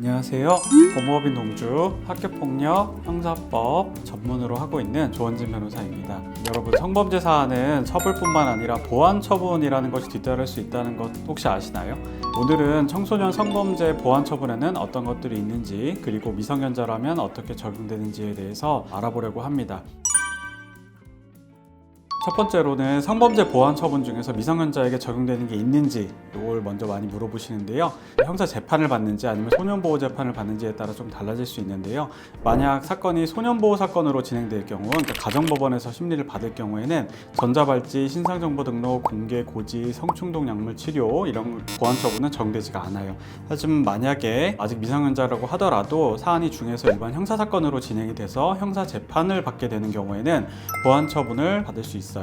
안녕하세요. 법무법인 동주 학교폭력 형사법 전문으로 하고 있는 조원진 변호사입니다. 여러분, 성범죄 사안은 처벌뿐만 아니라 보완 처분이라는 것이 뒤따를 수 있다는 것 혹시 아시나요? 오늘은 청소년 성범죄 보완 처분에는 어떤 것들이 있는지, 그리고 미성년자라면 어떻게 적용되는지에 대해서 알아보려고 합니다. 첫 번째로는 성범죄 보완 처분 중에서 미성년자에게 적용되는 게 있는지 이걸 먼저 많이 물어보시는데요. 형사 재판을 받는지 아니면 소년보호 재판을 받는지에 따라 좀 달라질 수 있는데요. 만약 사건이 소년보호 사건으로 진행될 경우, 그러니까 가정법원에서 심리를 받을 경우에는 전자발찌, 신상정보 등록, 공개 고지, 성충동 약물 치료 이런 보완 처분은 적용되지가 않아요. 하지만 만약에 아직 미성년자라고 하더라도 사안이 중에서 일반 형사 사건으로 진행이 돼서 형사 재판을 받게 되는 경우에는 보완 처분을 받을 수 있어요.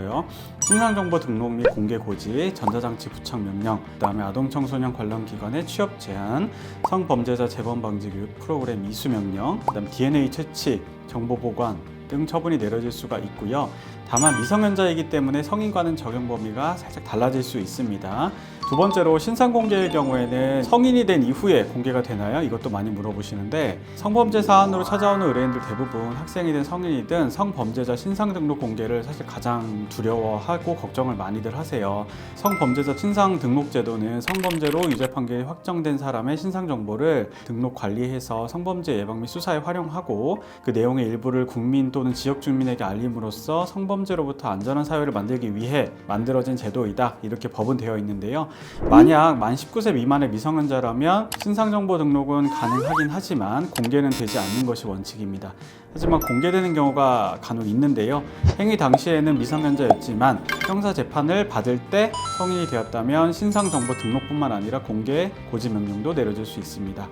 신상정보 등록 및 공개 고지, 전자장치 부착 명령, 그다음에 아동청소년 관련 기관의 취업 제한, 성범죄자 재범 방지 교육 프로그램 이수 명령, 그다음에 DNA 채취, 정보 보관 등 처분이 내려질 수가 있고요. 다만 미성년자이기 때문에 성인과는 적용 범위가 살짝 달라질 수 있습니다. 두 번째로 신상 공개의 경우에는 성인이 된 이후에 공개가 되나요? 이것도 많이 물어보시는데, 성범죄 사안으로 찾아오는 의뢰인들 대부분 학생이든 성인이든 성범죄자 신상 등록 공개를 사실 가장 두려워하고 걱정을 많이들 하세요. 성범죄자 신상 등록 제도는 성범죄로 유죄 판결이 확정된 사람의 신상 정보를 등록 관리해서 성범죄 예방 및 수사에 활용하고, 그 내용의 일부를 국민 또는 지역 주민에게 알림으로써 성범죄로부터 안전한 사회를 만들기 위해 만들어진 제도이다, 이렇게 법은 되어 있는데요. 만약 만 19세 미만의 미성년자라면 신상정보 등록은 가능하긴 하지만 공개는 되지 않는 것이 원칙입니다. 하지만 공개되는 경우가 간혹 있는데요. 행위 당시에는 미성년자였지만 형사 재판을 받을 때 성인이 되었다면 신상정보 등록뿐만 아니라 공개 고지 명령도 내려질 수 있습니다.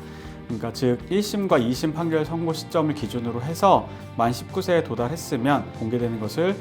그러니까 즉 1심과 2심 판결 선고 시점을 기준으로 해서 만 19세에 도달했으면 공개되는 것을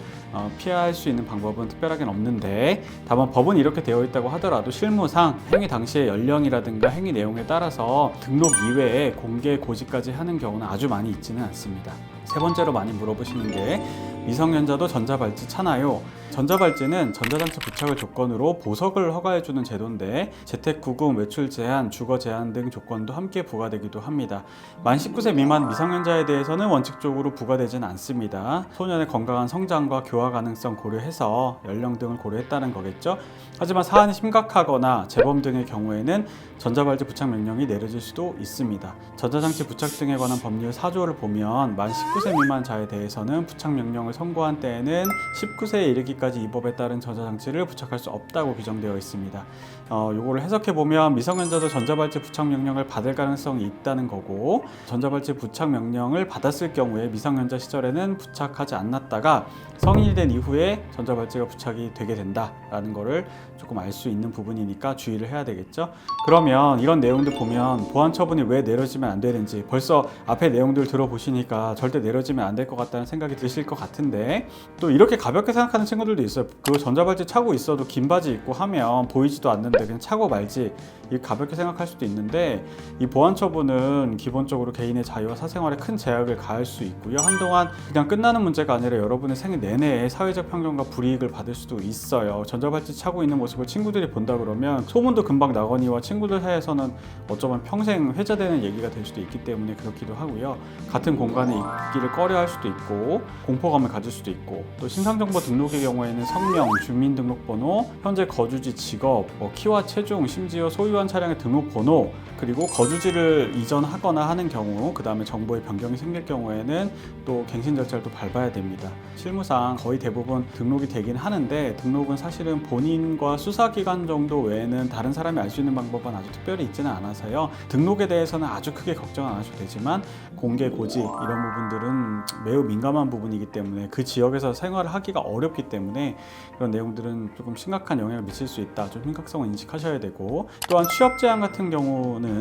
피할 수 있는 방법은 특별하게는 없는데, 다만 법은 이렇게 되어 있다고 하더라도 실무상 행위 당시의 연령이라든가 행위 내용에 따라서 등록 이외에 공개 고지까지 하는 경우는 아주 많이 있지는 않습니다. 세 번째로 많이 물어보시는 게, 미성년자도 전자발찌 차나요? 전자발찌는 전자장치 부착을 조건으로 보석을 허가해주는 제도인데, 재택구금, 외출 제한, 주거 제한 등 조건도 함께 부과되기도 합니다. 만 19세 미만 미성년자에 대해서는 원칙적으로 부과되지는 않습니다. 소년의 건강한 성장과 교화 가능성 고려해서 연령 등을 고려했다는 거겠죠. 하지만 사안이 심각하거나 재범 등의 경우에는 전자발찌 부착 명령이 내려질 수도 있습니다. 전자장치 부착 등에 관한 법률 4조를 보면 만 19세 미만 자에 대해서는 부착 명령을 선고한 때에는 19세에 이르기까지 이 법에 따른 전자장치를 부착할 수 없다고 규정되어 있습니다. 요거를 해석해보면 미성년자도 전자발찌 부착 명령을 받을 가능성이 있다는 거고, 전자발찌 부착 명령을 받았을 경우에 미성년자 시절에는 부착하지 않았다가 성인이 된 이후에 전자발찌가 부착이 되게 된다라는 거를 조금 알 수 있는 부분이니까 주의를 해야 되겠죠. 그러면 이런 내용들 보면 보완 처분이 왜 내려지면 안 되는지 벌써 앞에 내용들 들어보시니까 절대 내려지면 안 될 것 같다는 생각이 드실 것 같은데, 또 이렇게 가볍게 생각하는 친구들도 있어요. 그거 전자발찌 차고 있어도 긴 바지 입고 하면 보이지도 않는데 그냥 차고 말지, 이렇게 가볍게 생각할 수도 있는데, 이 보완 처분은 기본적으로 개인의 자유와 사생활에 큰 제약을 가할 수 있고요. 한동안 그냥 끝나는 문제가 아니라 여러분의 생애 내내 사회적 편견과 불이익을 받을 수도 있어요. 전자발찌 차고 있는 모습을 친구들이 본다 그러면 소문도 금방 나거니와 친구들 사이에서는 어쩌면 평생 회자되는 얘기가 될 수도 있기 때문에 그렇기도 하고요. 같은 공간에 있기를 꺼려할 수도 있고 공포감을 가질 수도 있고, 또 신상정보 등록의 경우에는 성명, 주민등록번호, 현재 거주지, 직업, 키와 체중, 심지어 소유한 차량의 등록번호, 그리고 거주지를 이전하거나 하는 경우, 그 다음에 정보의 변경이 생길 경우에는 또 갱신 절차를 또 밟아야 됩니다. 실무상 거의 대부분 등록이 되긴 하는데, 등록은 사실은 본인과 수사기관 정도 외에는 다른 사람이 알 수 있는 방법은 아주 특별히 있지는 않아서요. 등록에 대해서는 아주 크게 걱정 안 하셔도 되지만 공개, 고지 이런 부분들은 매우 민감한 부분이기 때문에 그 지역에서 생활을 하기가 어렵기 때문에 그런 내용들은 조금 심각한 영향을 미칠 수 있다. 좀 심각성을 인식하셔야 되고, 또한 취업 제한 같은 경우는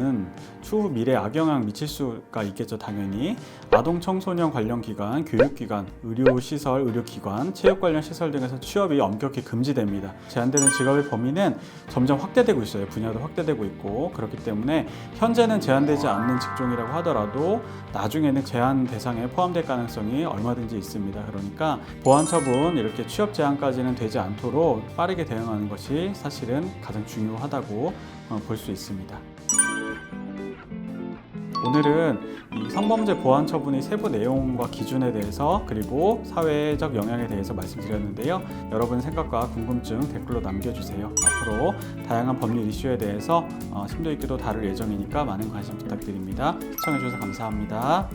추후 미래에 악영향 미칠 수가 있겠죠. 당연히 아동 청소년 관련 기관, 교육기관, 의료시설, 의료기관, 체육 관련 시설 등에서 취업이 엄격히 금지됩니다. 제한되는 직업의 범위는 점점 확대되고 있어요. 분야도 확대되고 있고, 그렇기 때문에 현재는 제한되지 않는 직종이라고 하더라도 나중에는 제한 대상에 포함될 가능성이 얼마든지 있습니다. 그러니까 보완 처분, 이렇게 취업 제한까지는 되지 않도록 빠르게 대응하는 것이 사실은 가장 중요하다고 볼 수 있습니다. 오늘은 이 성범죄 보완 처분의 세부 내용과 기준에 대해서 그리고 사회적 영향에 대해서 말씀드렸는데요. 여러분의 생각과 궁금증 댓글로 남겨주세요. 앞으로 다양한 법률 이슈에 대해서 심도 있게도 다룰 예정이니까 많은 관심 부탁드립니다. 시청해주셔서 감사합니다.